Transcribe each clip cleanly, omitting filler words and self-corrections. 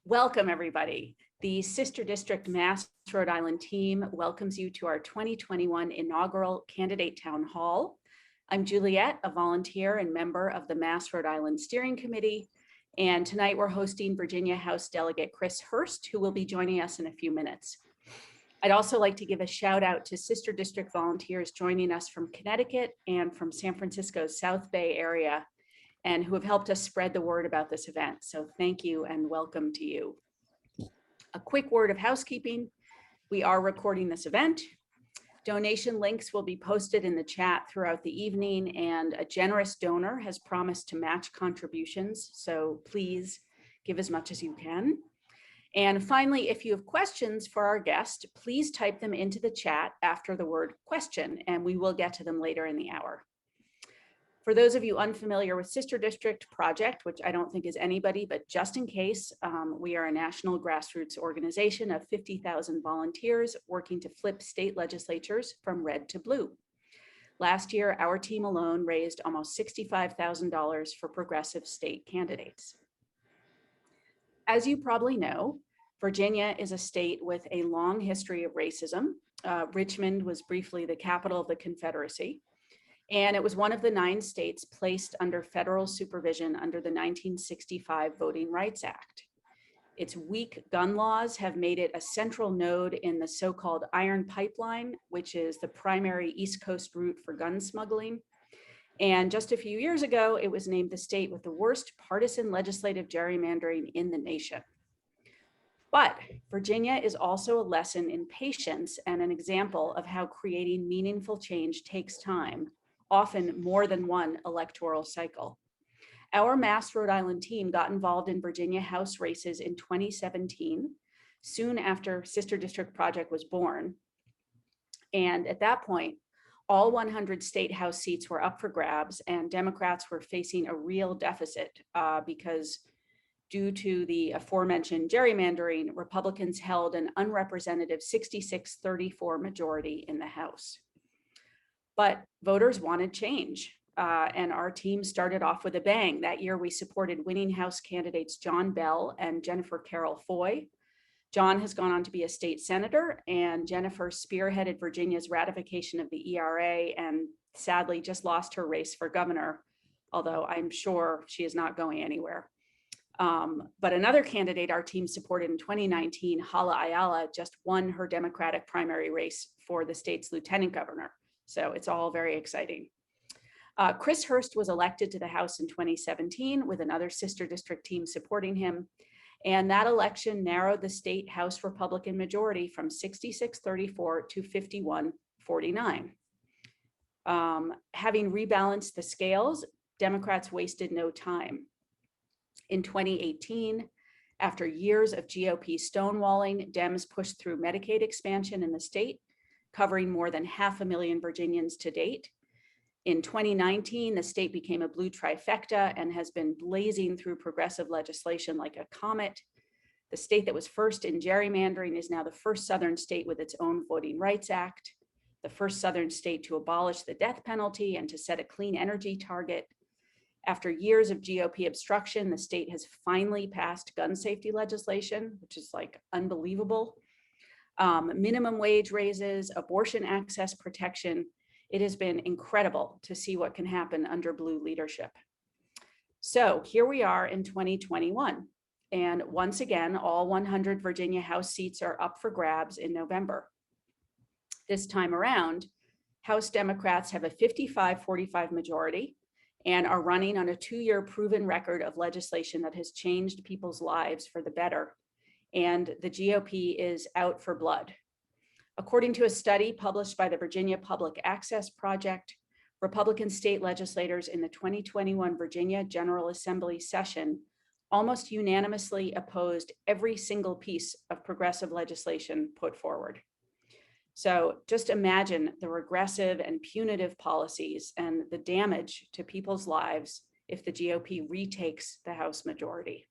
Welcome, everybody. The Sister District Mass Rhode Island team welcomes you to our 2021 inaugural Candidate Town Hall. I'm Juliet, a volunteer and member of the Mass Rhode Island Steering Committee. And tonight we're hosting Virginia House Delegate Hurst, who will be joining us in a few minutes. I'd also like to give a shout out to Sister District volunteers joining us from Connecticut and from San Francisco's South Bay area, and who have helped us spread the word about this event. So thank you and welcome to you. A quick word of housekeeping. We are recording this event. Donation links will be posted in the chat throughout the evening, and a generous donor has promised to match contributions. So please give as much as you can. And finally, if you have questions for our guest, please type them into the chat after the word question, and we will get to them later in the hour. For those of you unfamiliar with Sister District Project, which I don't think is anybody, but just in case, we are a national grassroots organization of 50,000 volunteers working to flip state legislatures from red to blue. Last year, our team alone raised almost $65,000 for progressive state candidates. As you probably know, Virginia is a state with a long history of racism. Richmond was briefly the capital of the Confederacy, and it was one of the 9 states placed under federal supervision under the 1965 Voting Rights Act. Its weak gun laws have made it a central node in the so-called Iron Pipeline, which is the primary East Coast route for gun smuggling. And just a few years ago, it was named the state with the worst partisan legislative gerrymandering in the nation. But Virginia is also a lesson in patience and an example of how creating meaningful change takes time, often more than one electoral cycle. Our Mass Rhode Island team got involved in Virginia House races in 2017, soon after Sister District Project was born. And at that point, all 100 state House seats were up for grabs, and Democrats were facing a real deficit because due to the aforementioned gerrymandering, Republicans held an unrepresentative 66-34 majority in the House. But voters wanted change, and our team started off with a bang. That year, we supported winning House candidates John Bell and Jennifer Carroll Foy. John has gone on to be a state senator, and Jennifer spearheaded Virginia's ratification of the ERA and sadly just lost her race for governor, although I'm sure she is not going anywhere. But another candidate our team supported in 2019, Hala Ayala, just won her Democratic primary race for the state's lieutenant governor. So it's all very exciting. Hurst was elected to the House in 2017 with another Sister District team supporting him. And that election narrowed the state House Republican majority from 66-34 to 51-49. Having rebalanced the scales, Democrats wasted no time. In 2018, after years of GOP stonewalling, Dems pushed through Medicaid expansion in the state, covering more than 500,000 Virginians to date. In 2019, the state became a blue trifecta and has been blazing through progressive legislation like a comet. The state that was first in gerrymandering is now the first Southern state with its own Voting Rights Act, the first Southern state to abolish the death penalty and to set a clean energy target. After years of GOP obstruction, the state has finally passed gun safety legislation, which is like unbelievable. Minimum wage raises, abortion access protection. It has been incredible to see what can happen under blue leadership. So here we are in 2021. And once again, all 100 Virginia House seats are up for grabs in November. This time around, House Democrats have a 55-45 majority and are running on a 2-year proven record of legislation that has changed people's lives for the better. And the GOP is out for blood. According to a study published by the Virginia Public Access Project, Republican state legislators in the 2021 Virginia General Assembly session almost unanimously opposed every single piece of progressive legislation put forward. So just imagine the regressive and punitive policies and the damage to people's lives if the GOP retakes the House majority.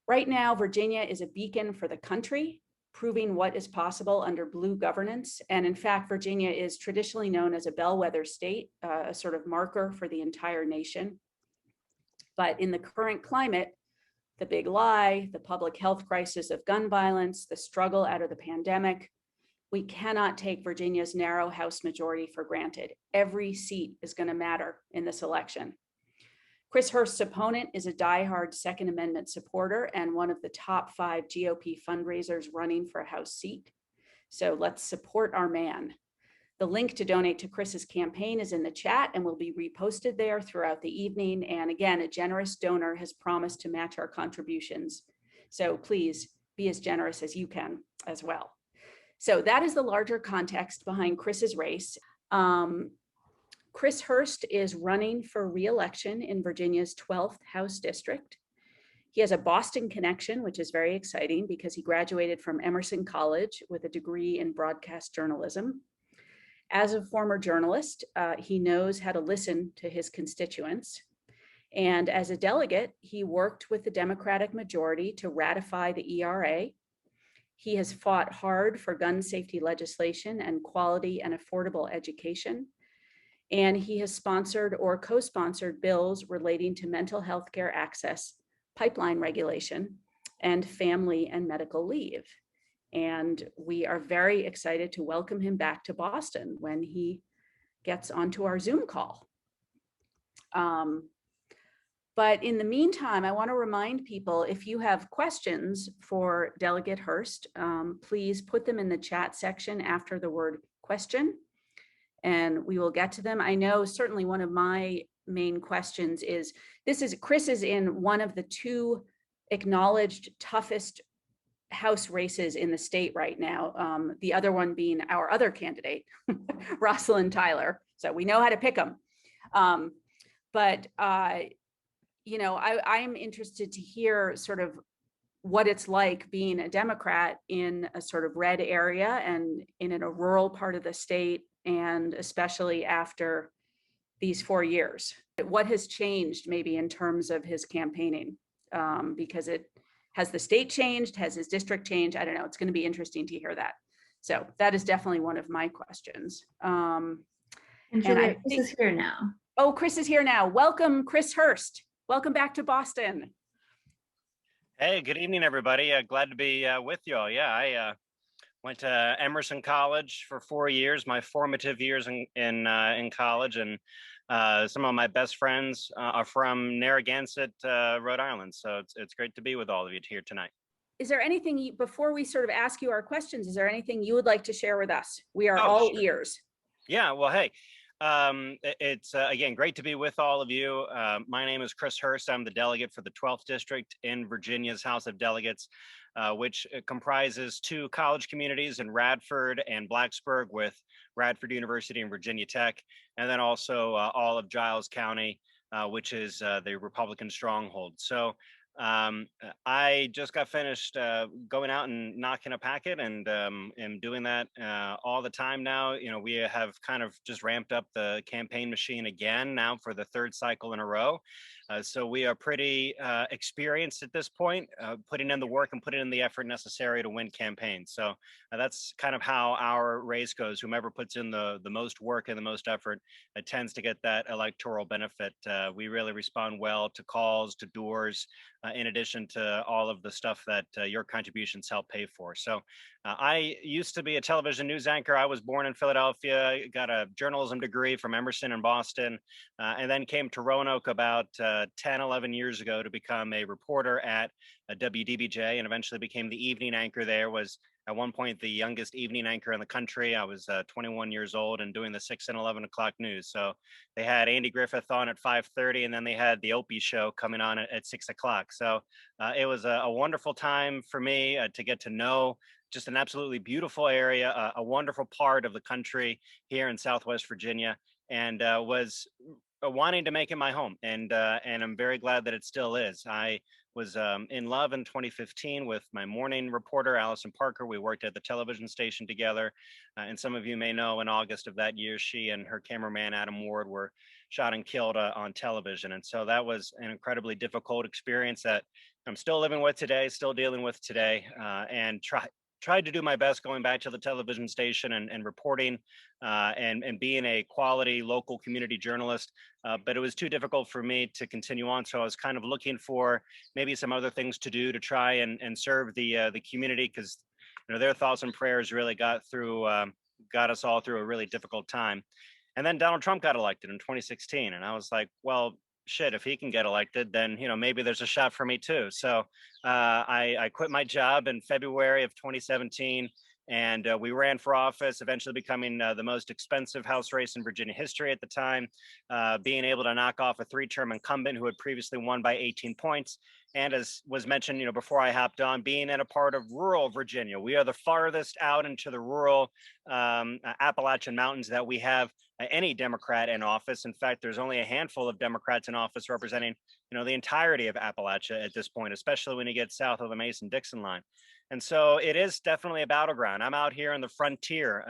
Right now, Virginia is a beacon for the country, proving what is possible under blue governance. And in fact, Virginia is traditionally known as a bellwether state, a sort of marker for the entire nation. But in the current climate, the big lie, the public health crisis of gun violence, the struggle out of the pandemic. We cannot take Virginia's narrow House majority for granted. Every seat is going to matter in this election. Chris Hurst's opponent is a diehard Second Amendment supporter and one of the top 5 GOP fundraisers running for a House seat. So let's support our man. The link to donate to Chris's campaign is in the chat and will be reposted there throughout the evening. And again, a generous donor has promised to match our contributions. So please be as generous as you can as well. So that is the larger context behind Chris's race. Chris Hurst is running for re-election in Virginia's 12th House District. He has a Boston connection, which is very exciting because he graduated from Emerson College with a degree in broadcast journalism. As a former journalist, he knows how to listen to his constituents. And as a delegate, he worked with the Democratic majority to ratify the ERA. He has fought hard for gun safety legislation and quality and affordable education. And he has sponsored or co-sponsored bills relating to mental health care access, pipeline regulation, and family and medical leave. And we are very excited to welcome him back to Boston when he gets onto our Zoom call. But in the meantime, I want to remind people, if you have questions for Delegate Hurst, please put them in the chat section after the word question, and we will get to them. I know certainly one of my main questions is, Chris is in one of the 2 acknowledged toughest House races in the state right now, the other one being our other candidate, Rosalind Tyler. So we know how to pick them. You know, I'm interested to hear sort of what it's like being a Democrat in a sort of red area and in a rural part of the state, and especially after these 4 years. What has changed maybe in terms of his campaigning? Because has the state changed? Has his district changed? I don't know. It's going to be interesting to hear that. So that is definitely one of my questions. And Julia, Chris is here now. Oh, Chris is here now. Welcome, Chris Hurst. Welcome back to Boston. Hey, good evening, everybody. Glad to be with you all. Yeah, I went to Emerson College for 4 years, my formative years in college, and some of my best friends are from Narragansett, Rhode Island. So it's great to be with all of you here tonight. Is there anything, before we sort of ask you our questions, is there anything you would like to share with us? We are all ears. Yeah, well, hey, it's again, great to be with all of you. My name is Chris Hurst. I'm the delegate for the 12th District in Virginia's House of Delegates, which comprises 2 college communities in Radford and Blacksburg, with Radford University and Virginia Tech, and then also all of Giles County, which is the Republican stronghold. So I just got finished going out and knocking a packet, and am doing that all the time now. You know, we have kind of just ramped up the campaign machine again now for the 3rd cycle in a row. So we are pretty experienced at this point, putting in the work and putting in the effort necessary to win campaigns. So that's kind of how our race goes. Whomever puts in the most work and the most effort tends to get that electoral benefit. We really respond well to calls, to doors, in addition to all of the stuff that your contributions help pay for. So I used to be a television news anchor. I was born in Philadelphia, got a journalism degree from Emerson in Boston, and then came to Roanoke about 10, 11 years ago to become a reporter at WDBJ, and eventually became the evening anchor there. Was at one point the youngest evening anchor in the country. I was 21 years old and doing the 6 and 11 o'clock news. So they had Andy Griffith on at 5:30, and then they had the Opie show coming on at 6 o'clock. So it was a wonderful time for me to get to know just an absolutely beautiful area, a wonderful part of the country here in Southwest Virginia, and was wanting to make it my home. And I'm very glad that it still is. I was in love in 2015 with my morning reporter, Allison Parker. We worked at the television station together. And some of you may know in August of that year, she and her cameraman, Adam Ward, were shot and killed on television. And so that was an incredibly difficult experience that I'm still living with today, still dealing with today, and tried to do my best going back to the television station and reporting and being a quality local community journalist. But it was too difficult for me to continue on. So I was kind of looking for maybe some other things to do to try and serve the community, because their thoughts and prayers really got us all through a really difficult time. And then Donald Trump got elected in 2016, and I was like, well, shit, if he can get elected, then maybe there's a shot for me too. So I quit my job in February of 2017, and we ran for office, eventually becoming the most expensive House race in Virginia history at the time, being able to knock off a 3-term incumbent who had previously won by 18 points. And as was mentioned, before I hopped on, being in a part of rural Virginia. We are the farthest out into the rural Appalachian Mountains that we have any Democrat in office. In fact, there's only a handful of Democrats in office representing, the entirety of Appalachia at this point, especially when you get south of the Mason-Dixon line. And so it is definitely a battleground. I'm out here in the frontier.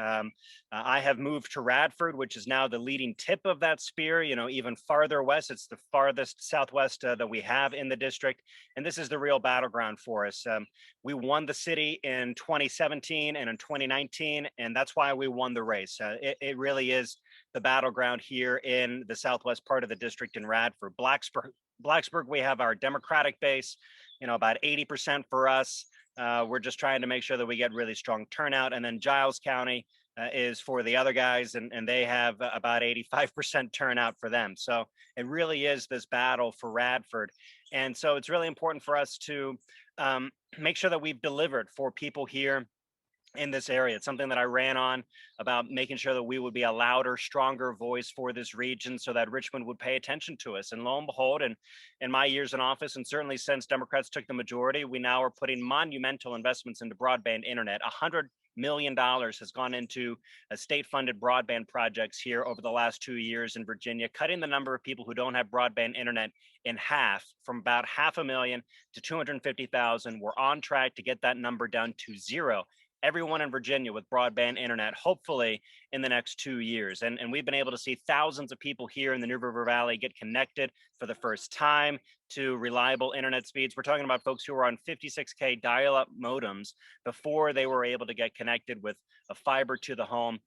I have moved to Radford, which is now the leading tip of that spear, even farther west. It's the farthest southwest that we have in the district. And this is the real battleground for us. We won the city in 2017 and in 2019, and that's why we won the race. It really is the battleground here in the southwest part of the district in Radford. Blacksburg, we have our Democratic base, about 80% for us. We're just trying to make sure that we get really strong turnout. And then Giles County is for the other guys, and they have about 85% turnout for them. So it really is this battle for Radford. And so it's really important for us to make sure that we've delivered for people here in this area. It's something that I ran on about making sure that we would be a louder, stronger voice for this region so that Richmond would pay attention to us. And lo and behold, and in my years in office, and certainly since Democrats took the majority, we now are putting monumental investments into broadband internet. $100 million has gone into state-funded broadband projects here over the last 2 years in Virginia, cutting the number of people who don't have broadband internet in half, from about 500,000 to 250,000. We're on track to get that number down to 0. Everyone in Virginia with broadband internet, hopefully in the next 2 years. And we've been able to see thousands of people here in the New River Valley get connected for the first time to reliable internet speeds. We're talking about folks who were on 56K dial-up modems before they were able to get connected with a fiber to the home.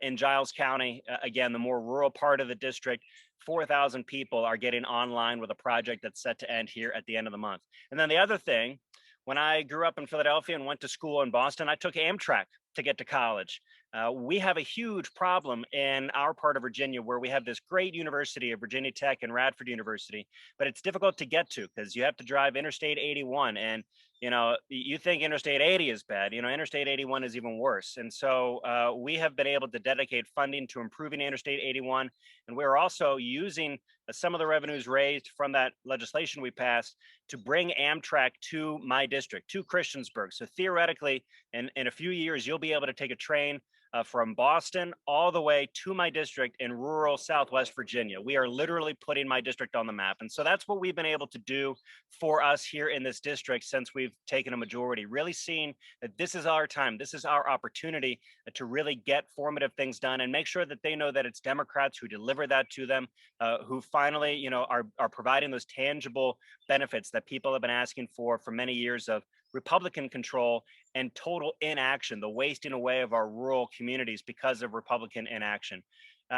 In Giles County, again, the more rural part of the district, 4,000 people are getting online with a project that's set to end here at the end of the month. And then the other thing, when I grew up in Philadelphia and went to school in Boston, I took Amtrak to get to college. We have a huge problem in our part of Virginia where we have this great university of Virginia Tech and Radford University, but it's difficult to get to because you have to drive Interstate 81. And, you think Interstate 80 is bad, Interstate 81 is even worse. And so we have been able to dedicate funding to improving Interstate 81. And we're also using some of the revenues raised from that legislation we passed to bring Amtrak to my district, to Christiansburg. So theoretically, in a few years, you'll be able to take a train from Boston all the way to my district in rural Southwest Virginia. We are literally putting my district on the map. And so that's what we've been able to do for us here in this district since we've taken a majority, really seeing that this is our time. This is our opportunity to really get formative things done and make sure that they know that it's Democrats who deliver that to them, who finally, are providing those tangible benefits that people have been asking for many years of Republican control and total inaction, the wasting away of our rural communities because of Republican inaction.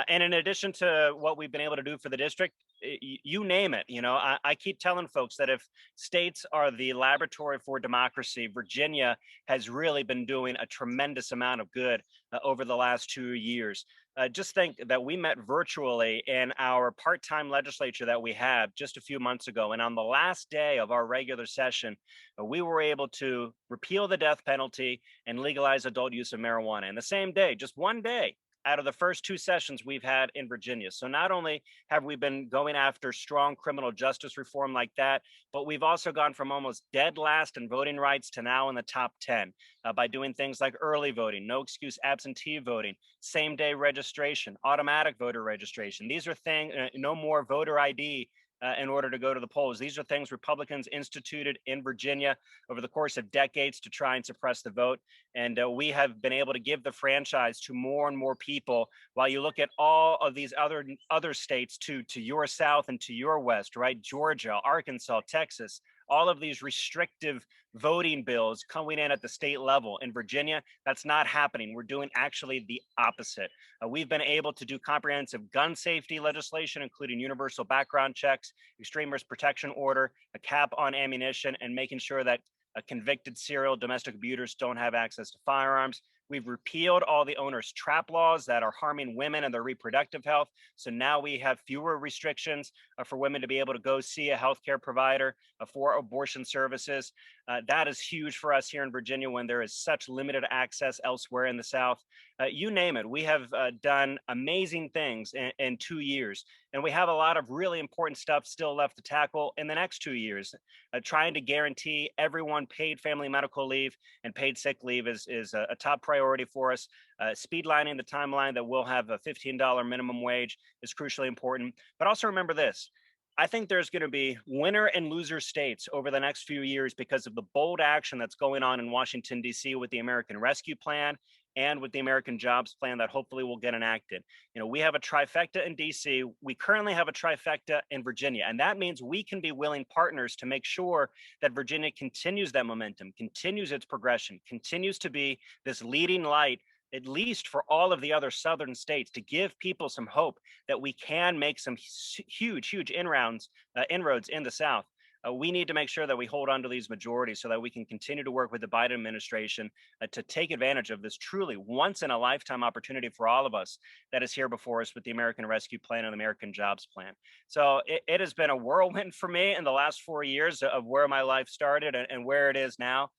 And in addition to what we've been able to do for the district, you name it. I keep telling folks that if states are the laboratory for democracy, Virginia has really been doing a tremendous amount of good over the last 2 years. Just think that we met virtually in our part-time legislature that we have just a few months ago. And on the last day of our regular session, we were able to repeal the death penalty and legalize adult use of marijuana. And the same day, just one day, out of the first 2 sessions we've had in Virginia. So not only have we been going after strong criminal justice reform like that, but we've also gone from almost dead last in voting rights to now in the top 10 by doing things like early voting, no excuse absentee voting, same day registration, automatic voter registration. These are things, no more voter ID in order to go to the polls. These are things Republicans instituted in Virginia over the course of decades to try and suppress the vote. And we have been able to give the franchise to more and more people. While you look at all of these other states to your south and to your west, right? Georgia, Arkansas, Texas, all of these restrictive voting bills coming in at the state level. In Virginia, that's not happening. We're doing actually the opposite. We've been able to do comprehensive gun safety legislation, including universal background checks, extreme risk protection order, a cap on ammunition, and making sure that convicted serial domestic abusers don't have access to firearms. We've repealed all the onerous trap laws that are harming women and their reproductive health. So now we have fewer restrictions for women to be able to go see a healthcare provider for abortion services. That is huge for us here in Virginia when there is such limited access elsewhere in the South. You name it, we have done amazing things in 2 years. And we have a lot of really important stuff still left to tackle in the next 2 years. Trying to guarantee everyone paid family medical leave and paid sick leave is a top priority for us. Speedlining the timeline that we'll have a $15 minimum wage is crucially important. But also remember this, I think there's going to be winner and loser states over the next few years because of the bold action that's going on in Washington, D.C. with the American Rescue Plan and with the American Jobs Plan that hopefully will get enacted. We have a trifecta in DC. We currently have a trifecta in Virginia, and that means we can be willing partners to make sure that Virginia continues that momentum, continues its progression, continues to be this leading light, at least for all of the other southern states, to give people some hope that we can make some huge inroads in the South. We need to make sure that we hold on to these majorities so that we can continue to work with the Biden administration to take advantage of this truly once in a lifetime opportunity for all of us that is here before us with the American Rescue Plan and the American Jobs Plan. So it has been a whirlwind for me in the last 4 years of where my life started and where it is now.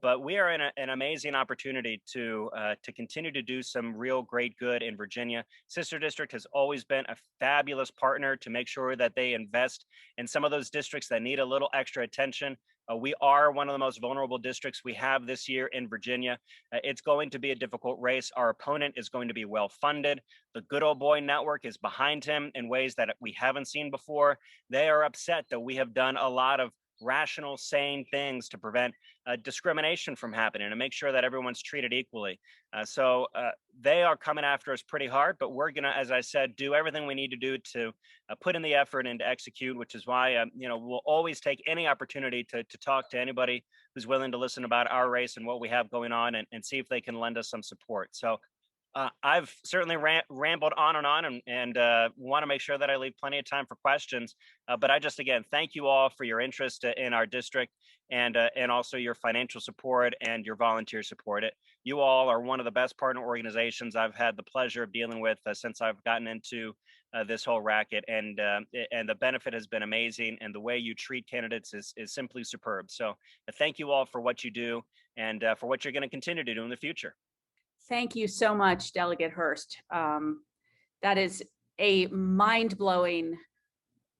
But we are in an amazing opportunity to continue to do some real great good in Virginia. Sister District has always been a fabulous partner to make sure that they invest in some of those districts that need a little extra attention. We are one of the most vulnerable districts we have this year in Virginia. It's going to be a difficult race. Our opponent is going to be well funded. The Good Old Boy Network is behind him in ways that we haven't seen before. They are upset that we have done a lot of rational, sane things to prevent discrimination from happening and make sure that everyone's treated equally. So they are coming after us pretty hard, but we're going to, as I said, do everything we need to do to put in the effort and to execute, which is why, we'll always take any opportunity to talk to anybody who's willing to listen about our race and what we have going on and see if they can lend us some support. So I've certainly rambled on and want to make sure that I leave plenty of time for questions. But I just, again, thank you all for your interest in our district and also your financial support and your volunteer support. You all are one of the best partner organizations I've had the pleasure of dealing with since I've gotten into this whole racket. And the benefit has been amazing. And the way you treat candidates is simply superb. So thank you all for what you do and for what you're going to continue to do in the future. Thank you so much, Delegate Hurst. That is a mind-blowing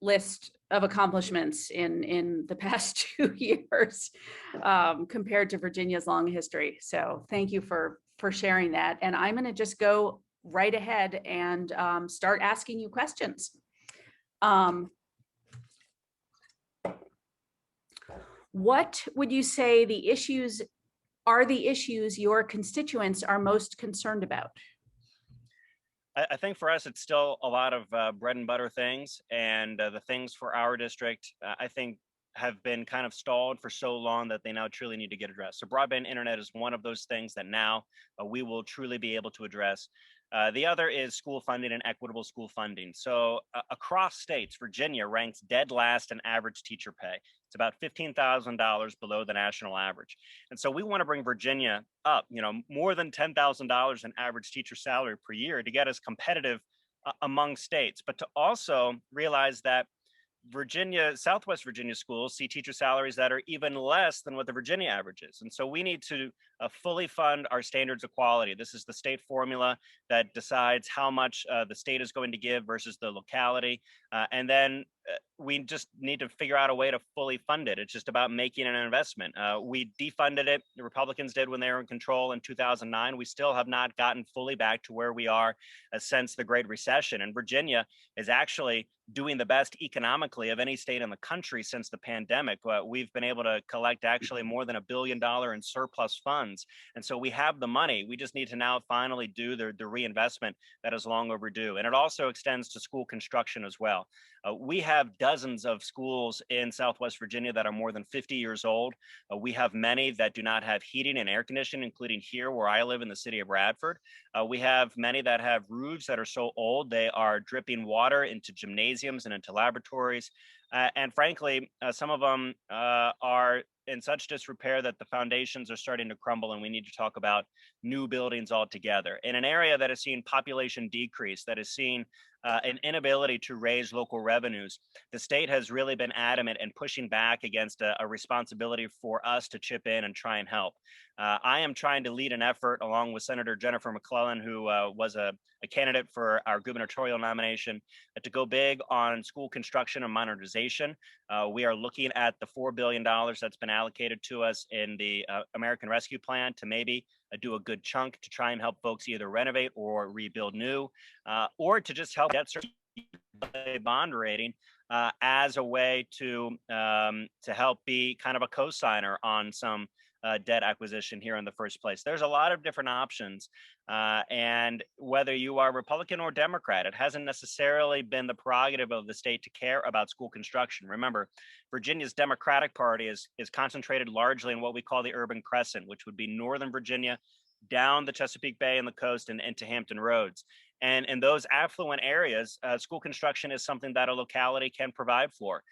list of accomplishments in the past 2 years compared to Virginia's long history. So thank you for sharing that. And I'm going to just go right ahead and start asking you questions. What would you say are the issues your constituents are most concerned about? I think for us, it's still a lot of bread and butter things. And the things for our district, I think, have been kind of stalled for so long that they now truly need to get addressed. So broadband internet is one of those things that now we will truly be able to address. The other is school funding and equitable school funding. So across states, Virginia ranks dead last in average teacher pay. It's about $15,000 below the national average. And so we want to bring Virginia up, more than $10,000 in average teacher salary per year to get us competitive among states, but to also realize that Southwest Virginia schools see teacher salaries that are even less than what the Virginia average is. And so we need to fully fund our standards of quality. This is the state formula that decides how much the state is going to give versus the locality. And then we just need to figure out a way to fully fund it. It's just about making an investment. We defunded it. The Republicans did when they were in control in 2009. We still have not gotten fully back to where we are since the Great Recession. And Virginia is actually doing the best economically of any state in the country since the pandemic. We've been able to collect actually more than $1 billion in surplus funds. And so we have the money. We just need to now finally do the reinvestment that is long overdue. And it also extends to school construction as well. well. We have dozens of schools in Southwest Virginia that are more than 50 years old. We have many that do not have heating and air conditioning, including here where I live in the city of Bradford. We have many that have roofs that are so old they are dripping water into gymnasiums and into laboratories. And frankly, some of them are in such disrepair that the foundations are starting to crumble, and we need to talk about new buildings altogether. In an area that has seen population decrease, that has seen an inability to raise local revenues, the state has really been adamant and pushing back against a responsibility for us to chip in and try and help. I am trying to lead an effort along with Senator Jennifer McClellan, who was a candidate for our gubernatorial nomination, to go big on school construction and modernization. We are looking at the $4 billion that's been allocated to us in the American Rescue Plan to maybe do a good chunk to try and help folks either renovate or rebuild new, or to just help get a bond rating as a way to help be kind of a co-signer on some debt acquisition here in the first place. There's a lot of different options, and whether you are Republican or Democrat, it hasn't necessarily been the prerogative of the state to care about school construction. Remember, Virginia's Democratic Party is concentrated largely in what we call the urban crescent, which would be Northern Virginia, down the Chesapeake Bay and the coast and into Hampton Roads. And in those affluent areas, school construction is something that a locality can provide for.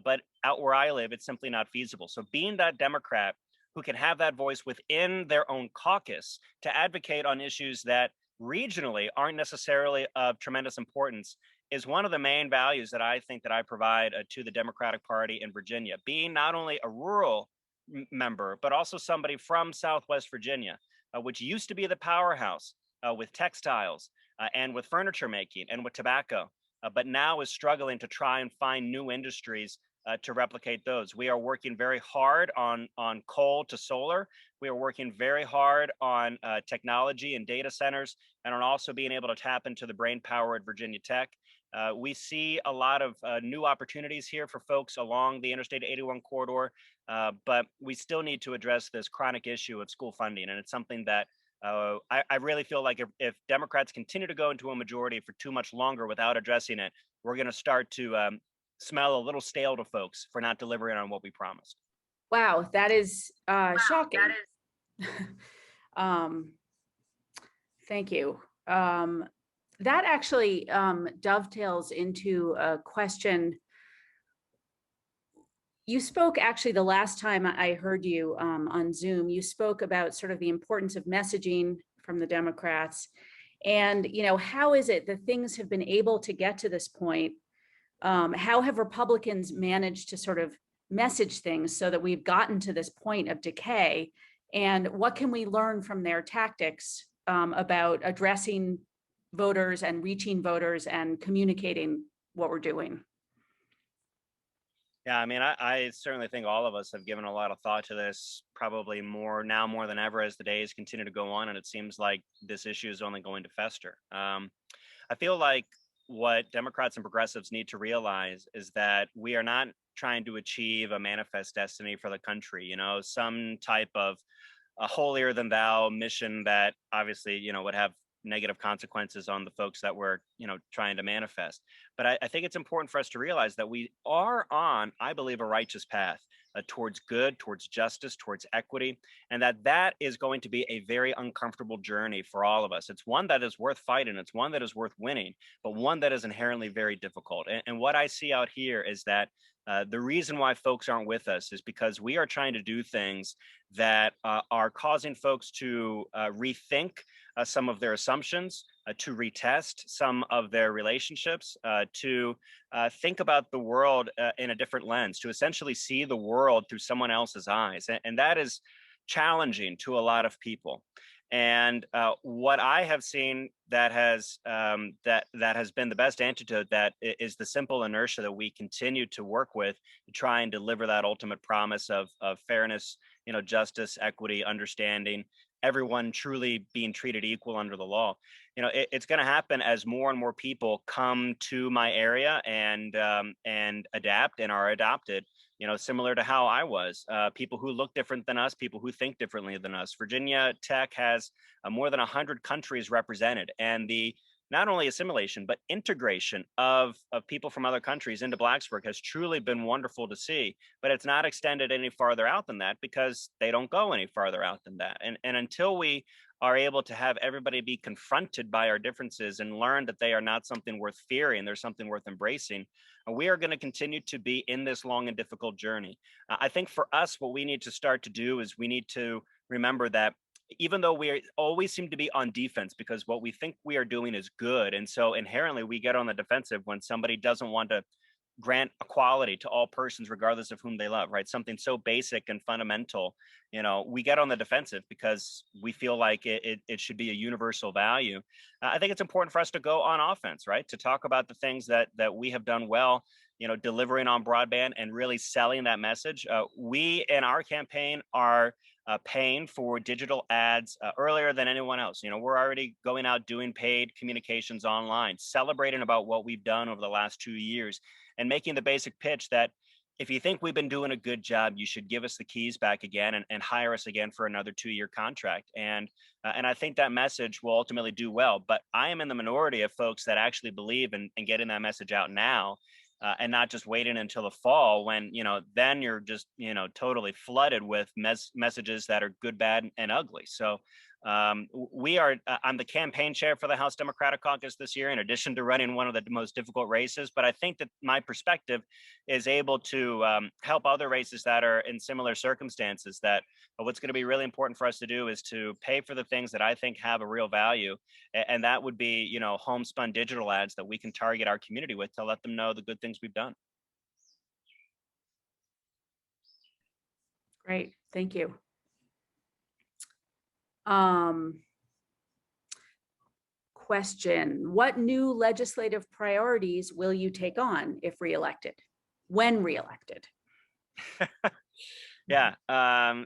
But out where I live, it's simply not feasible. So being that Democrat who can have that voice within their own caucus to advocate on issues that regionally aren't necessarily of tremendous importance is one of the main values that I think that I provide to the Democratic Party in Virginia. Being not only a rural member, but also somebody from Southwest Virginia, which used to be the powerhouse with textiles and with furniture making and with tobacco, but now is struggling to try and find new industries to replicate those. We are working very hard on coal to solar. We are working very hard on technology and data centers, and on also being able to tap into the brain power at Virginia Tech. We see a lot of new opportunities here for folks along the Interstate 81 corridor, but we still need to address this chronic issue of school funding. And it's something that I really feel like if Democrats continue to go into a majority for too much longer without addressing it, we're going to start to smell a little stale to folks for not delivering on what we promised. Wow, that is shocking. Thank you. That actually dovetails into a question. You spoke actually the last time I heard you on Zoom, you spoke about sort of the importance of messaging from the Democrats. And, you know, how is it that things have been able to get to this point? How have Republicans managed to sort of message things so that we've gotten to this point of decay? And what can we learn from their tactics about addressing voters and reaching voters and communicating what we're doing? Yeah, I mean, I certainly think all of us have given a lot of thought to this, probably more than ever as the days continue to go on, and it seems like this issue is only going to fester. I feel like what Democrats and progressives need to realize is that we are not trying to achieve a manifest destiny for the country, you know, some type of a holier than thou mission that obviously, you know, would have negative consequences on the folks that we're, you know, trying to manifest. But I think it's important for us to realize that we are on, I believe, a righteous path towards good, towards justice, towards equity, and that is going to be a very uncomfortable journey for all of us. It's one that is worth fighting. It's one that is worth winning, but one that is inherently very difficult. And what I see out here is that the reason why folks aren't with us is because we are trying to do things that are causing folks to rethink some of their assumptions, to retest some of their relationships, to think about the world in a different lens, to essentially see the world through someone else's eyes. And that is challenging to a lot of people. And what I have seen that has been the best antidote, that is the simple inertia that we continue to work with to try and deliver that ultimate promise of fairness, you know, justice, equity, understanding, everyone truly being treated equal under the law. You know, it's going to happen as more and more people come to my area and adapt and are adopted. You know, similar to how I was, people who look different than us, people who think differently than us. Virginia Tech has more than 100 countries represented, and the not only assimilation, but integration of people from other countries into Blacksburg has truly been wonderful to see. But it's not extended any farther out than that because they don't go any farther out than that. And until we are able to have everybody be confronted by our differences and learn that they are not something worth fearing, they're something worth embracing, we are going to continue to be in this long and difficult journey. I think for us, what we need to start to do is we need to remember that even though we always seem to be on defense because what we think we are doing is good, and so inherently we get on the defensive when somebody doesn't want to grant equality to all persons regardless of whom they love, right? Something so basic and fundamental, we get on the defensive because we feel like it should be a universal value. I think it's important for us to go on offense, right? To talk about the things that we have done well, delivering on broadband and really selling that message. We in our campaign are paying for digital ads earlier than anyone else. We're already going out doing paid communications online, celebrating about what we've done over the last 2 years, and making the basic pitch that if you think we've been doing a good job, you should give us the keys back again and hire us again for another 2-year contract. And I think that message will ultimately do well. But I am in the minority of folks that actually believe in getting that message out now. And not just waiting until the fall when, then you're just, totally flooded with messages that are good, bad, and ugly. So I'm the campaign chair for the House Democratic Caucus this year, in addition to running one of the most difficult races. But I think that my perspective is able to help other races that are in similar circumstances. That what's going to be really important for us to do is to pay for the things that I think have a real value. And that would be, homespun digital ads that we can target our community with to let them know the good things we've done. Great, thank you. Question, what new legislative priorities will you take on if reelected, when reelected? Yeah,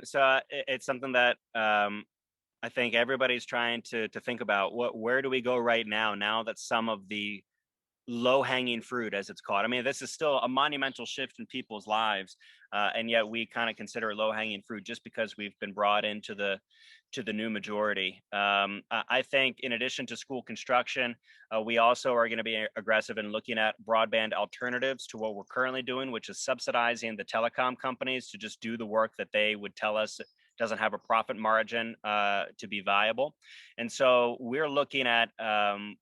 so it's something that I think everybody's trying to think about. Where do we go right now that some of the low-hanging fruit, as it's called. I mean, this is still a monumental shift in people's lives, and yet we kind of consider it low-hanging fruit just because we've been brought into the new majority. I think in addition to school construction, we also are going to be aggressive in looking at broadband alternatives to what we're currently doing, which is subsidizing the telecom companies to just do the work that they would tell us doesn't have a profit margin to be viable. And so we're looking at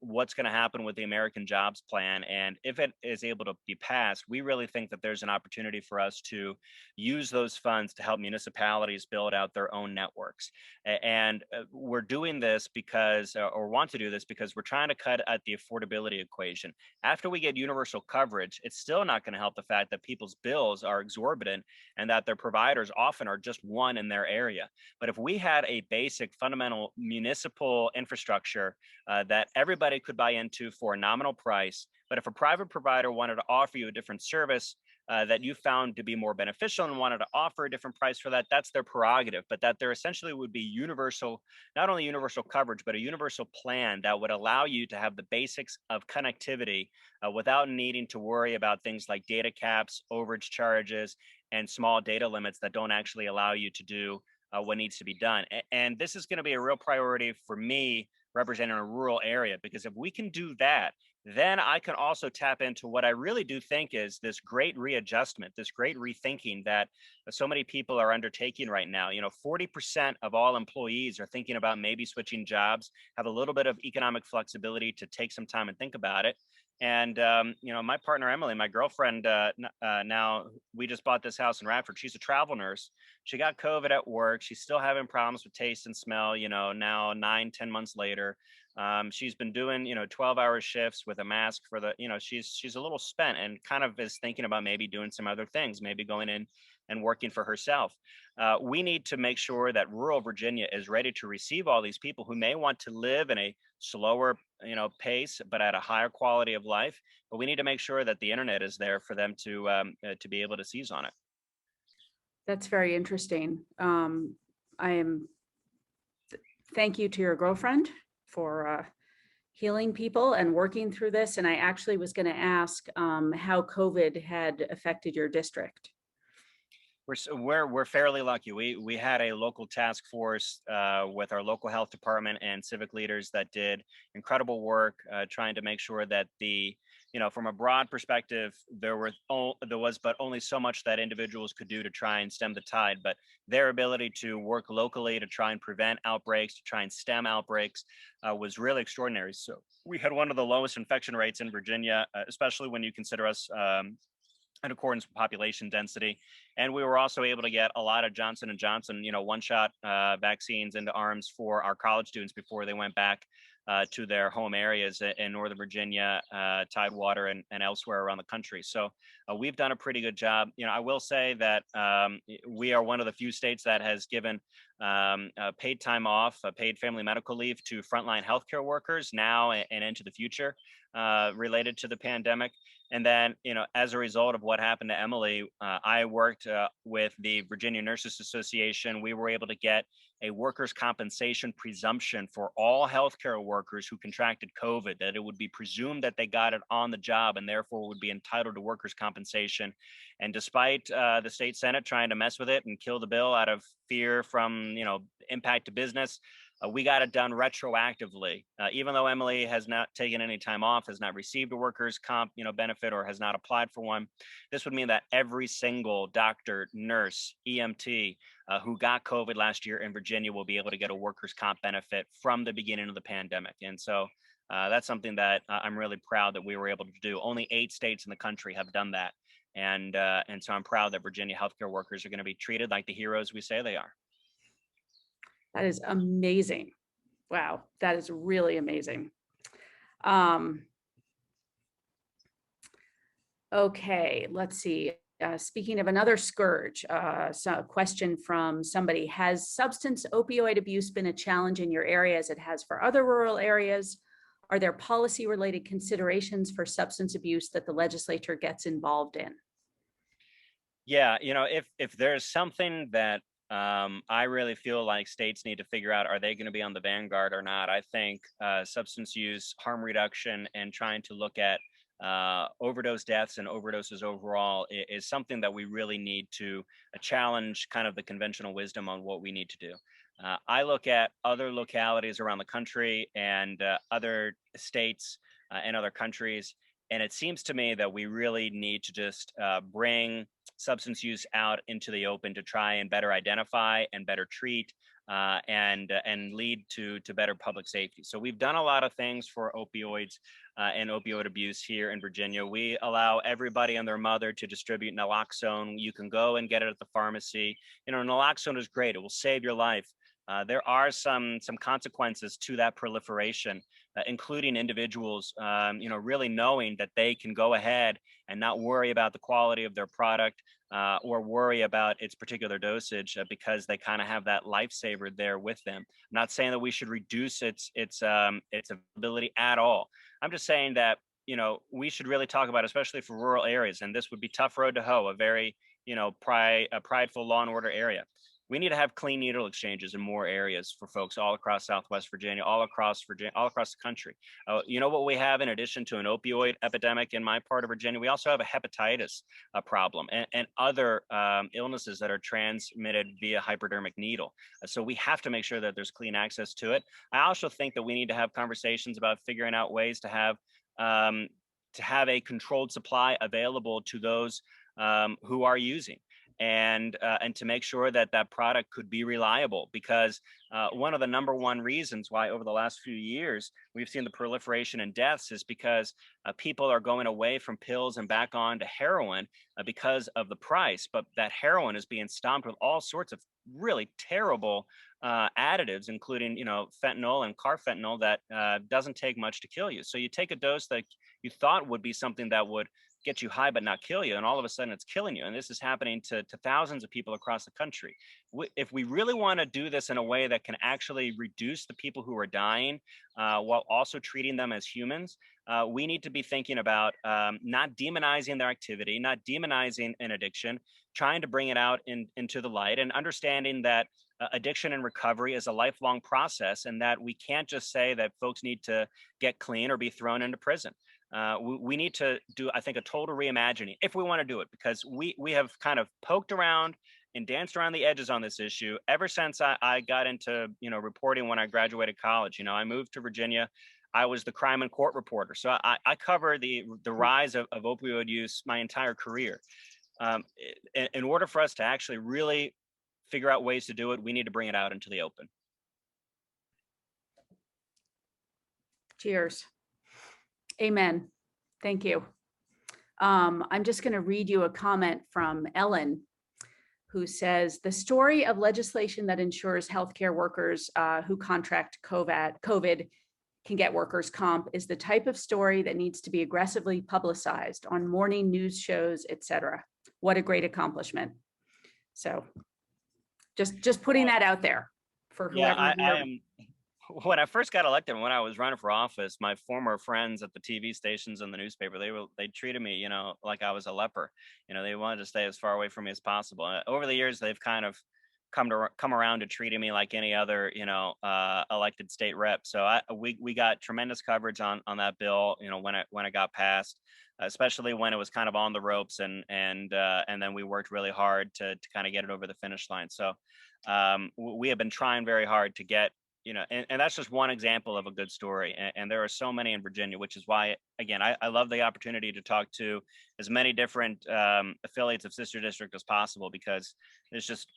what's going to happen with the American Jobs Plan. And if it is able to be passed, we really think that there's an opportunity for us to use those funds to help municipalities build out their own networks. And we're doing this because, or want to do this because we're trying to cut at the affordability equation. After we get universal coverage, it's still not going to help the fact that people's bills are exorbitant and that their providers often are just one in their area. But if we had a basic fundamental municipal infrastructure that everybody could buy into for a nominal price, but if a private provider wanted to offer you a different service that you found to be more beneficial and wanted to offer a different price for that, that's their prerogative. But that there essentially would be universal, not only universal coverage, but a universal plan that would allow you to have the basics of connectivity without needing to worry about things like data caps, overage charges, and small data limits that don't actually allow you to do what needs to be done. And this is going to be a real priority for me representing a rural area, because if we can do that, then I can also tap into what I really do think is this great readjustment, this great rethinking that so many people are undertaking right now. 40% of all employees are thinking about maybe switching jobs, have a little bit of economic flexibility to take some time and think about it. And, my partner, Emily, my girlfriend, now we just bought this house in Radford. She's a travel nurse. She got COVID at work. She's still having problems with taste and smell, now 9-10 months later. She's been doing, 12-hour shifts with a mask for the, she's a little spent and kind of is thinking about maybe doing some other things, maybe going in and working for herself. We need to make sure that rural Virginia is ready to receive all these people who may want to live in a slower, pace, but at a higher quality of life. But we need to make sure that the internet is there for them to be able to seize on it. That's very interesting. Thank you to your girlfriend for healing people and working through this. And I actually was going to ask how COVID had affected your district. we're fairly lucky. We had a local task force with our local health department and civic leaders that did incredible work trying to make sure that from a broad perspective, there was but only so much that individuals could do to try and stem the tide. But their ability to work locally to try and prevent outbreaks, to try and stem outbreaks, was really extraordinary. So we had one of the lowest infection rates in Virginia, especially when you consider us in accordance with population density. And we were also able to get a lot of Johnson & Johnson, one-shot vaccines into arms for our college students before they went back to their home areas in Northern Virginia, Tidewater, and elsewhere around the country. So we've done a pretty good job. I will say that we are one of the few states that has given paid time off, paid family medical leave to frontline healthcare workers now and into the future related to the pandemic. And then, as a result of what happened to Emily, I worked with the Virginia Nurses Association. We were able to get a workers' compensation presumption for all healthcare workers who contracted COVID, that it would be presumed that they got it on the job and therefore would be entitled to workers' compensation. And despite the state Senate trying to mess with it and kill the bill out of fear from, impact to business, we got it done retroactively. Even though Emily has not taken any time off, has not received a workers' comp, benefit, or has not applied for one, this would mean that every single doctor, nurse, EMT who got COVID last year in Virginia will be able to get a workers' comp benefit from the beginning of the pandemic. And so that's something that I'm really proud that we were able to do. Only 8 states in the country have done that. And so I'm proud that Virginia healthcare workers are going to be treated like the heroes we say they are. That is amazing. Wow, that is really amazing. Okay, let's see. Speaking of another scourge, so a question from somebody: has substance opioid abuse been a challenge in your area as it has for other rural areas? Are there policy-related considerations for substance abuse that the legislature gets involved in? Yeah, if there's something that I really feel like states need to figure out, are they going to be on the vanguard or not? I think substance use, harm reduction, and trying to look at overdose deaths and overdoses overall is something that we really need to challenge kind of the conventional wisdom on what we need to do. I look at other localities around the country and other states and other countries, and it seems to me that we really need to just bring substance use out into the open to try and better identify and better treat and lead to better public safety. So we've done a lot of things for opioids and opioid abuse here in Virginia. We allow everybody and their mother to distribute naloxone. You can go and get it at the pharmacy. Naloxone is great. It will save your life. There are some consequences to that proliferation, including individuals, really knowing that they can go ahead and not worry about the quality of their product or worry about its particular dosage because they kind of have that lifesaver there with them. I'm not saying that we should reduce its ability at all. I'm just saying that we should really talk about, especially for rural areas, and this would be tough road to hoe, a very prideful law and order area. We need to have clean needle exchanges in more areas for folks all across Southwest Virginia, all across the country. What we have in addition to an opioid epidemic in my part of Virginia, we also have a hepatitis problem and other illnesses that are transmitted via hypodermic needle. So we have to make sure that there's clean access to it. I also think that we need to have conversations about figuring out ways to have a controlled supply available to those who are using. And to make sure that product could be reliable, because one of the number one reasons why over the last few years we've seen the proliferation in deaths is because people are going away from pills and back on to heroin because of the price. But that heroin is being stomped with all sorts of really terrible additives, including fentanyl and carfentanil that doesn't take much to kill you. So you take a dose that you thought would be something that would get you high but not kill you, and all of a sudden it's killing you. And this is happening to thousands of people across the country. If we really want to do this in a way that can actually reduce the people who are dying while also treating them as humans, we need to be thinking about not demonizing their activity, not demonizing an addiction, trying to bring it out into the light, and understanding that addiction and recovery is a lifelong process, and that we can't just say that folks need to get clean or be thrown into prison. We need to do, I think, a total reimagining if we want to do it, because we have kind of poked around and danced around the edges on this issue ever since I got into, reporting when I graduated college. I moved to Virginia. I was the crime and court reporter. So I cover the rise of opioid use my entire career. In order for us to actually really figure out ways to do it, we need to bring it out into the open. Cheers. Amen. Thank you. I'm just going to read you a comment from Ellen, who says, the story of legislation that ensures healthcare workers who contract COVID can get workers' comp is the type of story that needs to be aggressively publicized on morning news shows, etc. What a great accomplishment. So just putting that out there for whoever. Yeah, I am. When I first got elected, when I was running for office, my former friends at the TV stations and the newspaper, they treated me, like I was a leper. They wanted to stay as far away from me as possible. Over the years, they've kind of come around to treating me like any other, elected state rep. So we got tremendous coverage on that bill, when it got passed, especially when it was kind of on the ropes, and then we worked really hard to kind of get it over the finish line. So we have been trying very hard to get, and that's just one example of a good story. And there are so many in Virginia, which is why, again, I love the opportunity to talk to as many different affiliates of Sister District as possible, because there's just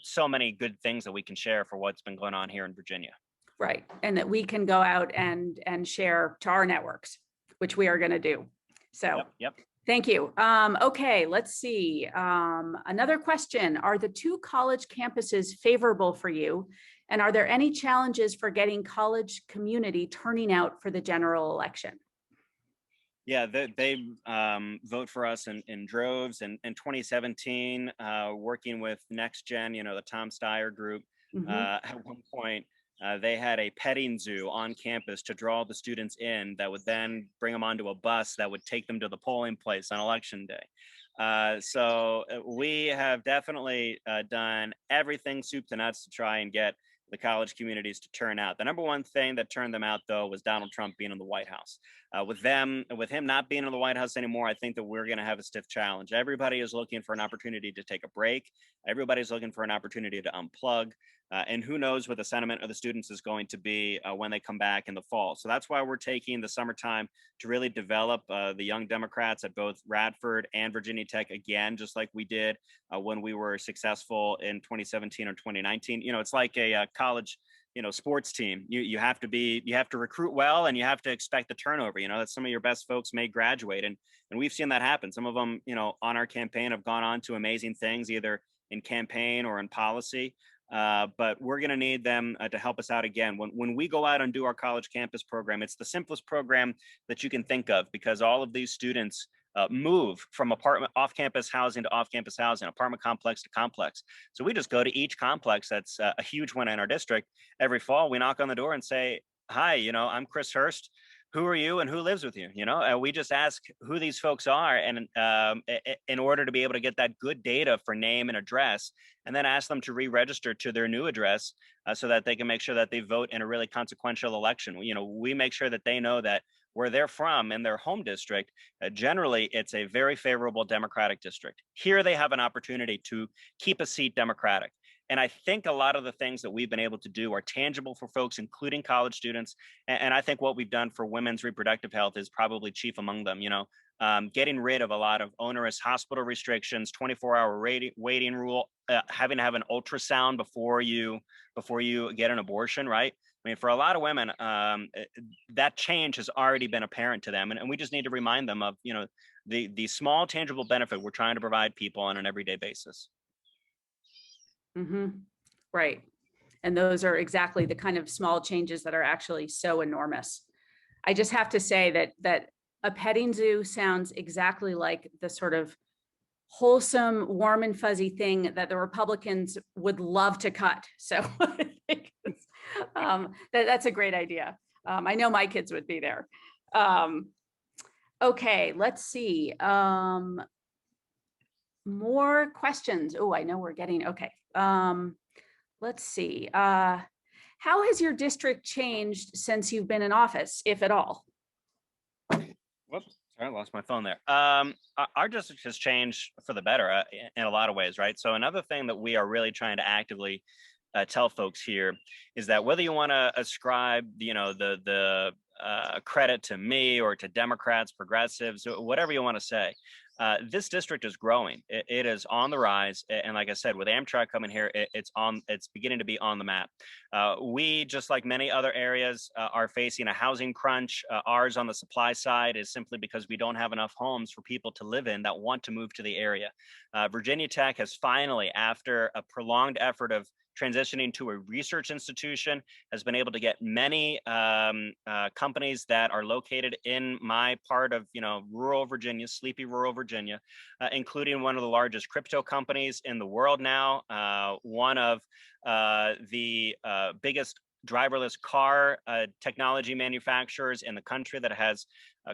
so many good things that we can share for what's been going on here in Virginia. Right. And that we can go out and share to our networks, which we are going to do. So Yep. Thank you. Okay, let's see. Another question. Are the two college campuses favorable for you? And are there any challenges for getting college community turning out for the general election? Yeah, they vote for us in droves. And in 2017, working with Next Gen, the Tom Steyer group, at one point, they had a petting zoo on campus to draw the students in that would then bring them onto a bus that would take them to the polling place on election day. So we have definitely done everything soup to nuts to try and get the college communities to turn out. The number one thing that turned them out, though, was Donald Trump being in the White House. With him not being in the White House anymore, I think that we're going to have a stiff challenge. Everybody is looking for an opportunity to take a break. Everybody's looking for an opportunity to unplug. And who knows what the sentiment of the students is going to be when they come back in the fall. So that's why we're taking the summertime to really develop the young Democrats at both Radford and Virginia Tech again, just like we did when we were successful in 2017 or 2019. It's like a college, sports team. You have to recruit well, and you have to expect the turnover. That some of your best folks may graduate, and we've seen that happen. Some of them, on our campaign have gone on to amazing things, either in campaign or in policy. But we're going to need them to help us out again. When we go out and do our college campus program, it's the simplest program that you can think of, because all of these students move from off-campus housing to off-campus housing, apartment complex to complex. So we just go to each complex that's a huge one in our district. Every fall, we knock on the door and say, hi, I'm Chris Hurst. Who are you and who lives with you? We just ask who these folks are, and in order to be able to get that good data for name and address, and then ask them to re-register to their new address so that they can make sure that they vote in a really consequential election. We make sure that they know that where they're from in their home district, generally it's a very favorable Democratic district. Here they have an opportunity to keep a seat Democratic. And I think a lot of the things that we've been able to do are tangible for folks, including college students. And I think what we've done for women's reproductive health is probably chief among them. Getting rid of a lot of onerous hospital restrictions, 24-hour waiting rule, having to have an ultrasound before you get an abortion, right? I mean, for a lot of women, that change has already been apparent to them. And we just need to remind them of, the small tangible benefit we're trying to provide people on an everyday basis. Right. And those are exactly the kind of small changes that are actually so enormous. I just have to say that a petting zoo sounds exactly like the sort of wholesome, warm and fuzzy thing that the Republicans would love to cut. So I think that's a great idea. I know my kids would be there. Okay, let's see. More questions. Oh, I know we're getting, okay. Let's see. How has your district changed since you've been in office, if at all? Whoops, I lost my phone there. Our district has changed for the better in a lot of ways, right? So another thing that we are really trying to actively tell folks here is that whether you want to ascribe, the credit to me or to Democrats, progressives, whatever you want to say, this district is growing. It is on the rise, and like I said, with Amtrak coming here, it's beginning to be on the map. We, just like many other areas, are facing a housing crunch. Ours on the supply side is simply because we don't have enough homes for people to live in that want to move to the area. Virginia Tech has finally, after a prolonged effort of transitioning to a research institution, has been able to get many companies that are located in my part of rural Virginia, sleepy rural Virginia, including one of the largest crypto companies in the world now, one of the biggest driverless car technology manufacturers in the country that has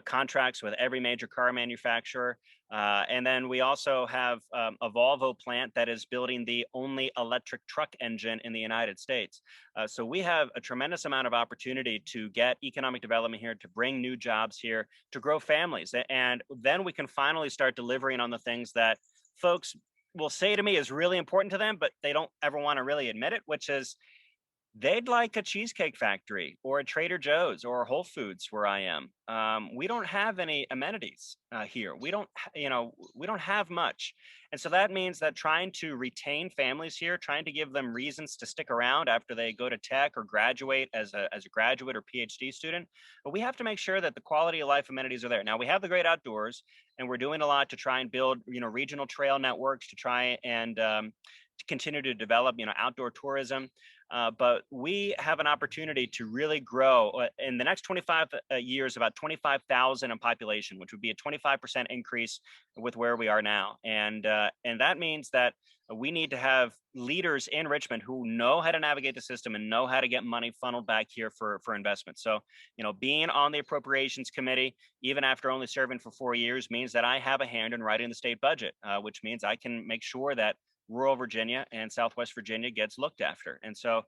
contracts with every major car manufacturer. And then we also have a Volvo plant that is building the only electric truck engine in the United States. So we have a tremendous amount of opportunity to get economic development here, to bring new jobs here, to grow families. And then we can finally start delivering on the things that folks will say to me is really important to them, but they don't ever want to really admit it, which is they'd like a Cheesecake Factory or a Trader Joe's or a Whole Foods where I am. We don't have any amenities here. We don't have much. And so that means that trying to retain families here, trying to give them reasons to stick around after they go to tech or graduate as a graduate or PhD student, but we have to make sure that the quality of life amenities are there. Now, we have the great outdoors, and we're doing a lot to try and build, regional trail networks to try and to continue to develop, outdoor tourism. But we have an opportunity to really grow in the next 25 years, about 25,000 in population, which would be a 25% increase with where we are now. And that means that we need to have leaders in Richmond who know how to navigate the system and know how to get money funneled back here for investment. So, being on the Appropriations Committee, even after only serving for 4 years, means that I have a hand in writing the state budget, which means I can make sure that rural Virginia and Southwest Virginia gets looked after. And so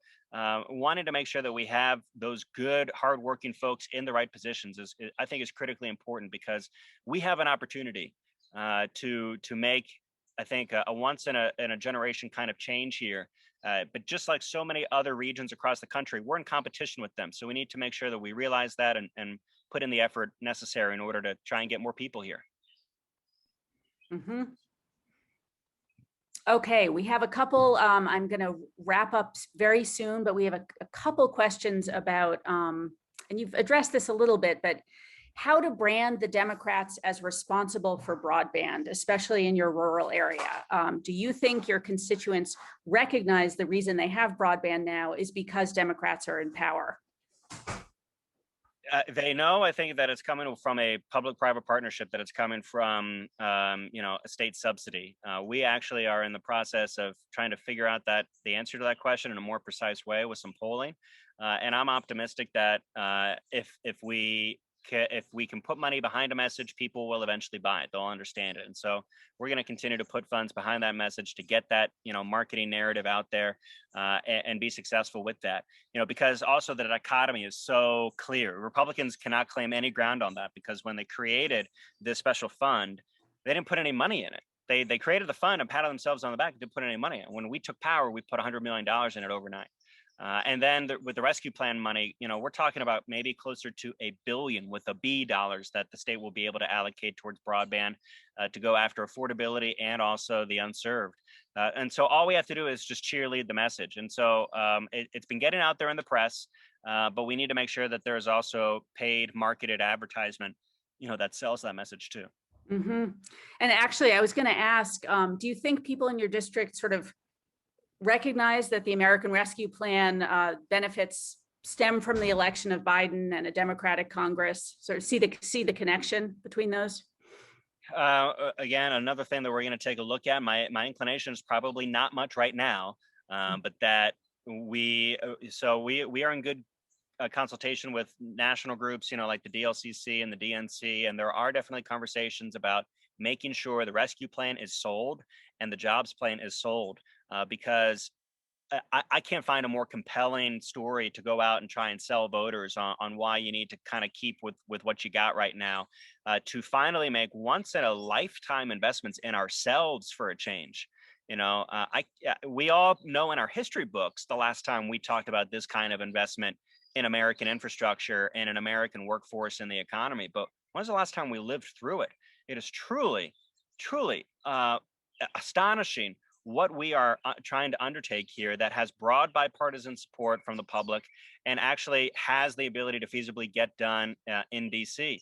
wanting to make sure that we have those good, hardworking folks in the right positions I think is critically important, because we have an opportunity to make, I think, a once in a generation kind of change here. But just like so many other regions across the country, we're in competition with them. So we need to make sure that we realize that and put in the effort necessary in order to try and get more people here. Mm-hmm. Okay, we have a couple, I'm going to wrap up very soon, but we have a couple questions about, and you've addressed this a little bit, but how to brand the Democrats as responsible for broadband, especially in your rural area. Do you think your constituents recognize the reason they have broadband now is because Democrats are in power? They know, I think, that it's coming from a public-private partnership, that it's coming from, a state subsidy. We actually are in the process of trying to figure out the answer to that question in a more precise way with some polling. And I'm optimistic that if we can put money behind a message, people will eventually buy it. They'll understand it. And so we're going to continue to put funds behind that message to get that, marketing narrative out there and be successful with that, because also the dichotomy is so clear. Republicans cannot claim any ground on that, because when they created this special fund, they didn't put any money in it. They created the fund and patted themselves on the back and didn't put any money in it. When we took power, we put $100 million in it overnight. And then with the rescue plan money, we're talking about maybe closer to $1 billion with a B dollars that the state will be able to allocate towards broadband to go after affordability and also the unserved. And so all we have to do is just cheerlead the message. And so it's been getting out there in the press, but we need to make sure that there's also paid marketed advertisement, that sells that message too. Mm-hmm. And actually, I was going to ask, do you think people in your district sort of recognize that the American Rescue Plan benefits stem from the election of Biden and a Democratic Congress? Sort of see the connection between those? Again, another thing that we're going to take a look at. My inclination is probably not much right now, but that we are in good consultation with national groups, like the DLCC and the DNC, and there are definitely conversations about making sure the rescue plan is sold and the jobs plan is sold, because I can't find a more compelling story to go out and try and sell voters on why you need to kind of keep with what you got right now, to finally make once in a lifetime investments in ourselves for a change. We all know in our history books the last time we talked about this kind of investment in American infrastructure and an American workforce in the economy. But when's the last time we lived through it? It is truly, truly astonishing what we are trying to undertake here that has broad bipartisan support from the public and actually has the ability to feasibly get done in DC.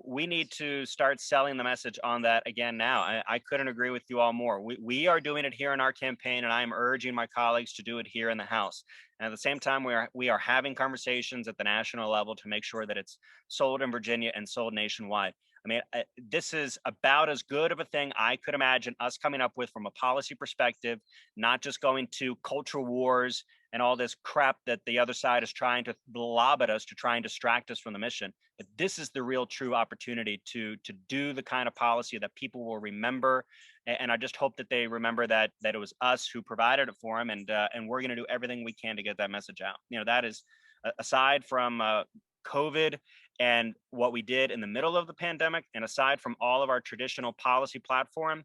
We need to start selling the message on that again now. I couldn't agree with you all more. We are doing it here in our campaign, and I'm urging my colleagues to do it here in the House. And at the same time, we are having conversations at the national level to make sure that it's sold in Virginia and sold nationwide. I mean, this is about as good of a thing I could imagine us coming up with from a policy perspective, not just going to culture wars and all this crap that the other side is trying to lob at us to try and distract us from the mission. But this is the real true opportunity to do the kind of policy that people will remember. And I just hope that they remember that it was us who provided it for them, and we're going to do everything we can to get that message out. That is aside from COVID and what we did in the middle of the pandemic, and aside from all of our traditional policy platform,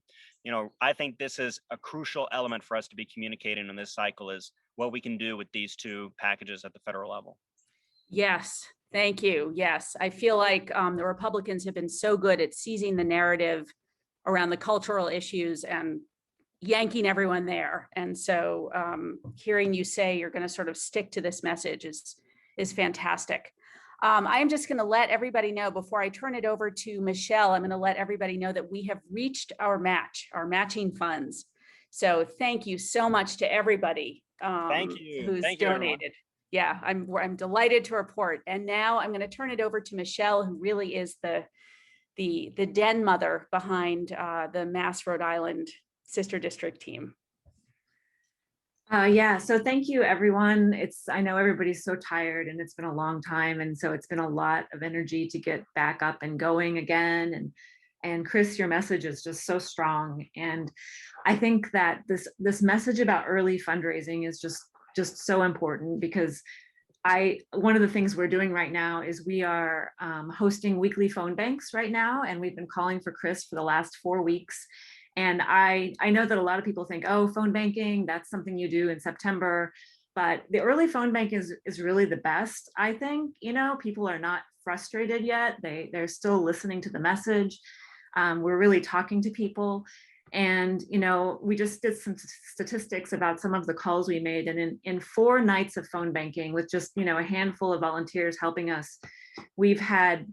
I think this is a crucial element for us to be communicating in this cycle, is what we can do with these two packages at the federal level. Yes, thank you. Yes, I feel like the Republicans have been so good at seizing the narrative around the cultural issues and yanking everyone there. And so hearing you say you're going to sort of stick to this message is fantastic. I'm just going to let everybody know before I turn it over to Michelle. I'm going to let everybody know that we have reached our matching funds. So thank you so much to everybody Thank you. who's Thank you, donated. Yeah, I'm delighted to report. And now I'm going to turn it over to Michelle, who really is the den mother behind the Mass Rhode Island Sister District team. Yeah, so thank you, everyone. I know everybody's so tired, and it's been a long time, and so it's been a lot of energy to get back up and going again. And Chris, your message is just so strong, and I think that this message about early fundraising is just so important, because one of the things we're doing right now is we are hosting weekly phone banks right now, and we've been calling for Chris for the last 4 weeks. And I know that a lot of people think, oh, phone banking, that's something you do in September. But the early phone bank is really the best, I think. People are not frustrated yet. They're still listening to the message. We're really talking to people. And, we just did some statistics about some of the calls we made. And in 4 nights of phone banking with just, a handful of volunteers helping us, we've had,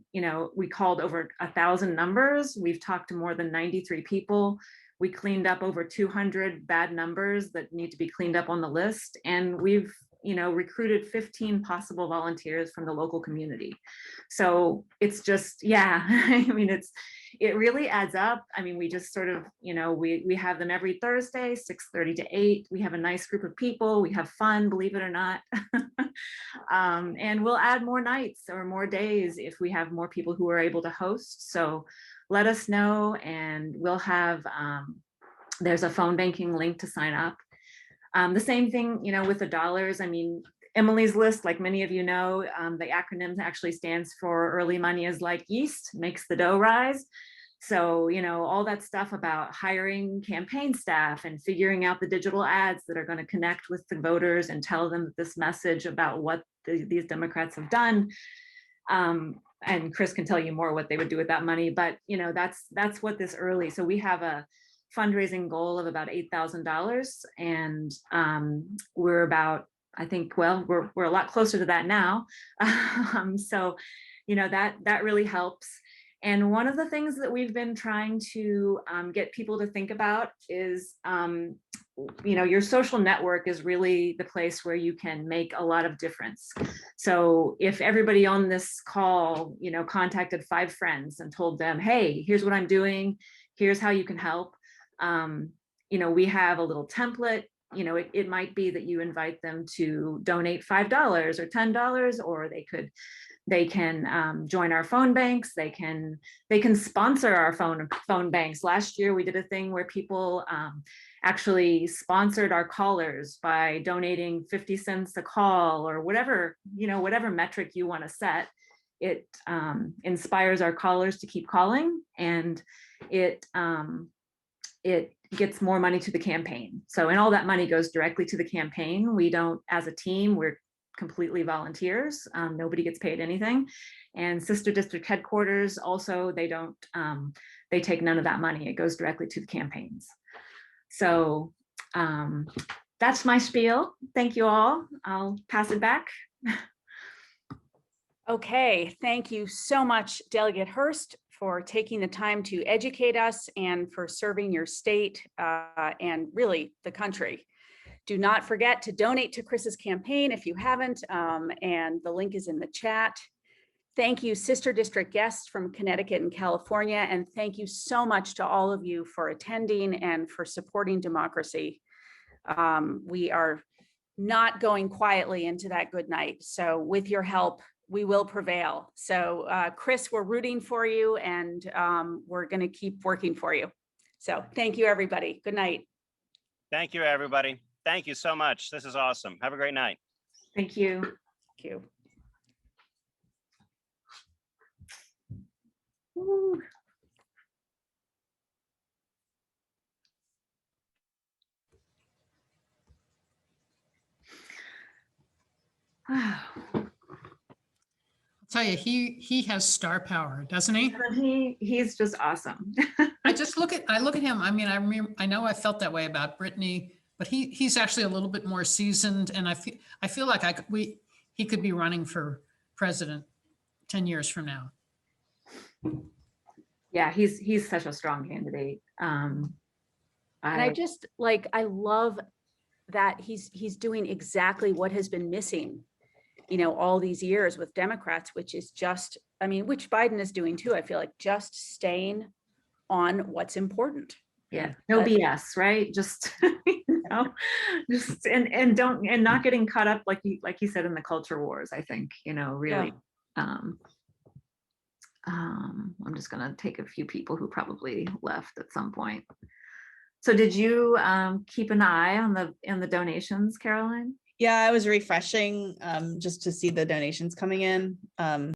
we called over 1,000 numbers. We've talked to more than 93 people. We cleaned up over 200 bad numbers that need to be cleaned up on the list. And we've, recruited 15 possible volunteers from the local community. So it's just, yeah, I mean, it really adds up. I mean, we just sort of, we have them every Thursday, 6:30 to 8. We have a nice group of people. We have fun, believe it or not. And we'll add more nights or more days if we have more people who are able to host. So let us know, and we'll have, there's a phone banking link to sign up. The same thing, with the dollars. I mean, Emily's List, like many of you know, the acronym actually stands for Early Money is Like Yeast, makes the dough rise. So, all that stuff about hiring campaign staff and figuring out the digital ads that are going to connect with the voters and tell them this message about what these Democrats have done. And Chris can tell you more what they would do with that money, but that's what this early. So we have a fundraising goal of about $8,000, and we're about, I think, well, we're a lot closer to that now. So, that really helps. And one of the things that we've been trying to get people to think about is, your social network is really the place where you can make a lot of difference. So if everybody on this call, contacted 5 friends and told them, hey, here's what I'm doing, here's how you can help. We have a little template. It might be that you invite them to donate $5 or $10, or they can join our phone banks. They can sponsor our phone banks. Last year we did a thing where people actually sponsored our callers by donating 50 cents a call or whatever, whatever metric you want to set. It inspires our callers to keep calling, and it gets more money to the campaign. So, and all that money goes directly to the campaign. We don't, as a team, we're completely volunteers. Nobody gets paid anything. And sister district headquarters also, they don't, they take none of that money. It goes directly to the campaigns. So that's my spiel. Thank you all. I'll pass it back. Okay, thank you so much, Delegate Hurst, for taking the time to educate us and for serving your state and really the country. Do not forget to donate to Chris's campaign if you haven't, and the link is in the chat. Thank you, sister district guests from Connecticut and California, and thank you so much to all of you for attending and for supporting democracy. We are not going quietly into that good night, so with your help, we will prevail. So Chris, we're rooting for you, and we're going to keep working for you. So thank you, everybody. Good night. Thank you, everybody. Thank you so much. This is awesome. Have a great night. Thank you. Thank you. Woo. I'll tell you, he has star power, doesn't he? He's just awesome. I look at him. I mean, I know I felt that way about Brittany, but he's actually a little bit more seasoned, and I feel like he could be running for president 10 years from now. Yeah, he's such a strong candidate. And I just like, I love that he's doing exactly what has been missing, all these years with Democrats, which is just, I mean, which Biden is doing too. I feel like just staying on what's important. Yeah, no BS, right? Just, just and not getting caught up like you said in the culture wars. I think, really. Yeah. I'm just gonna take a few people who probably left at some point. So did you keep an eye on the donations, Caroline? Yeah, I was refreshing just to see the donations coming in.